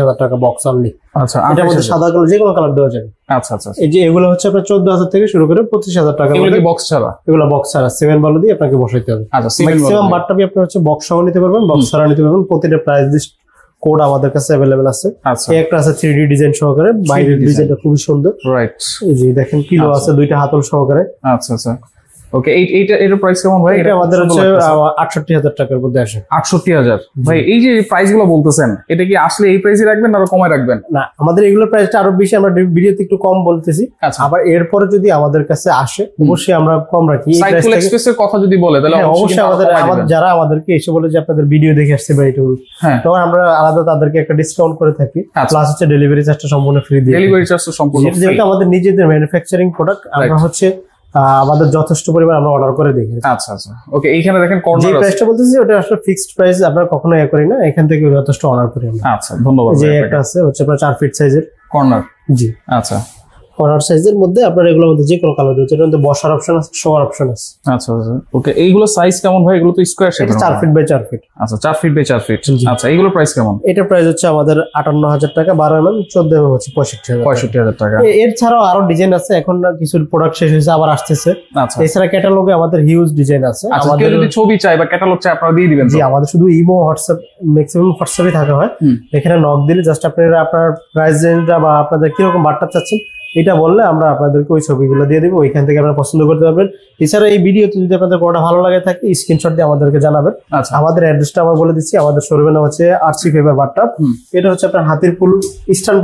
হাজার টাকা box only. আচ্ছা, এটার মধ্যে সাদা কালার যে কোনো কালার দেওয়া যাবে। আচ্ছা আচ্ছা, এই যে এগুলো হচ্ছে আপনার 14,000 থেকে শুরু করে 25,000 টাকা। এগুলো কি বক্স ছাড়া? এগুলো বক্স ছাড়া, সেভেন বালু দিয়ে আপনাকে বসাইতে হবে। আচ্ছা, ম্যাক্সিমাম বাটটাপি আপনি হচ্ছে বক্স সহ নিতে পারবেন, বক্স ছাড়া নিতে পারবেন। প্রতিটা প্রাইস লিস্ট কোড আমাদের কাছে अवेलेबल আছে। আচ্ছা, এই একটা আছে 3D ডিজাইন সহকারে, বাইরের ডিজাইনটা খুবই সুন্দর। রাইট, এই যে দেখেন পিলো আছে দুইটা হাতল সহকারে। আচ্ছা আচ্ছা, ওকে। এটার প্রাইস কেমন ভাই? এটা আমাদের হচ্ছে 68,000 টাকার মধ্যে আসে। 68,000 ভাই। এই যে প্রাইস গুলো বলতেছেন, এটা কি আসলে এই প্রাইসে রাখবেন না আরো কমায় রাখবেন? না, আমাদের এগুলোর প্রাইসটা আরো বেশি, আমরা ভিডিওতে একটু কম বলতেছি। আচ্ছা, আবার এরপরে যদি আমাদের কাছে আসে অবশ্যই আমরা কম রাখি। সাইকেল এক্সপ্রেসের কথা যদি বলে তাহলে অবশ্যই আমাদের যারা আমাদেরকে এসে বলে যে আপনাদের ভিডিও দেখে আসছে বা এটা, তখন আমরা আলাদা তাদেরকে একটা ডিসকাউন্ট করে থাকি। প্লাস হচ্ছে ডেলিভারি চার্জটা সম্পূর্ণ ফ্রি দিই। ডেলিভারি চার্জটা সম্পূর্ণ ফ্রি, যেটা আমাদের নিজেদের ম্যানুফ্যাকচারিং প্রোডাক্ট। আমরা হচ্ছে আমাদের যথেষ্ট পরিমাণ আমরা অর্ডার করে দিই। আচ্ছা আচ্ছা, ওকে। এইখানে দেখেন কর্নার, যে প্রাইসটা বলতেছি ওটা আসলে ফিক্সড প্রাইস, আমরা কখনো ইয়ে করি না, এখান থেকে যথেষ্ট অর্ডার করি আমরা। আচ্ছা, ধন্যবাদ। যে একটা আছে হচ্ছে আপনার 4 ফিট সাইজের কর্নার। জি, আচ্ছা, কর্নার সাইজের মধ্যে আপনার এগুলোর মধ্যে যে কোনো কালার দিতে, এর মধ্যে বসার অপশন আছে, শোয়ার অপশন আছে। আচ্ছা আচ্ছা, ওকে। এইগুলো সাইজ কেমন ভাই? এগুলো তো square shape, 4 feet by 4 feet. আচ্ছা, 4 ফিট বাই 4 ফিট। আচ্ছা, এইগুলো প্রাইস কেমন? এটা প্রাইস হচ্ছে আমাদের 58,000 টাকা, 12 mm, 14 mm হচ্ছে 65,000 টাকা। এর ছাড়াও আরো ডিজাইন আছে, এখন কিছু প্রোডাক্ট শেষ হয়েছে, আবার আসতেছে। আচ্ছা, এছাড়া ক্যাটালগে আমাদের হিউজ ডিজাইন আছে। আমাদের যদি ছবি চাই বা ক্যাটালগ চাই আপনারা দিয়ে দিবেন? জি, আমাদের শুধু ইমো, হোয়াটসঅ্যাপ, ম্যাক্সিমাম হোয়াটসঅ্যাপে থাকা হয়। এখানে নক দিলে জাস্ট আপনারা আপনার প্রাইস রেঞ্জটা বা আপনাদের কিরকম বাটটা চাচ্ছেন এটা বললে আমরা আপনাদেরকে ওই ছবিগুলো দিয়ে দেবো, ওইখান থেকে আপনারা পছন্দ করতে পারবেন। এছাড়া এই ভিডিওতে যদি আপনাদের কোনটা ভালো লাগে থাকে স্ক্রিনশট দিয়ে আমাদেরকে জানাবেন। আচ্ছা, আমাদের অ্যাড্রেসটা আমরা বলে দিচ্ছি। আমাদের শোরুমের নাম হচ্ছে আরসি ফেভার বাট্টা। এটা হচ্ছে আপনার হাতিরপুল ইস্টার্ন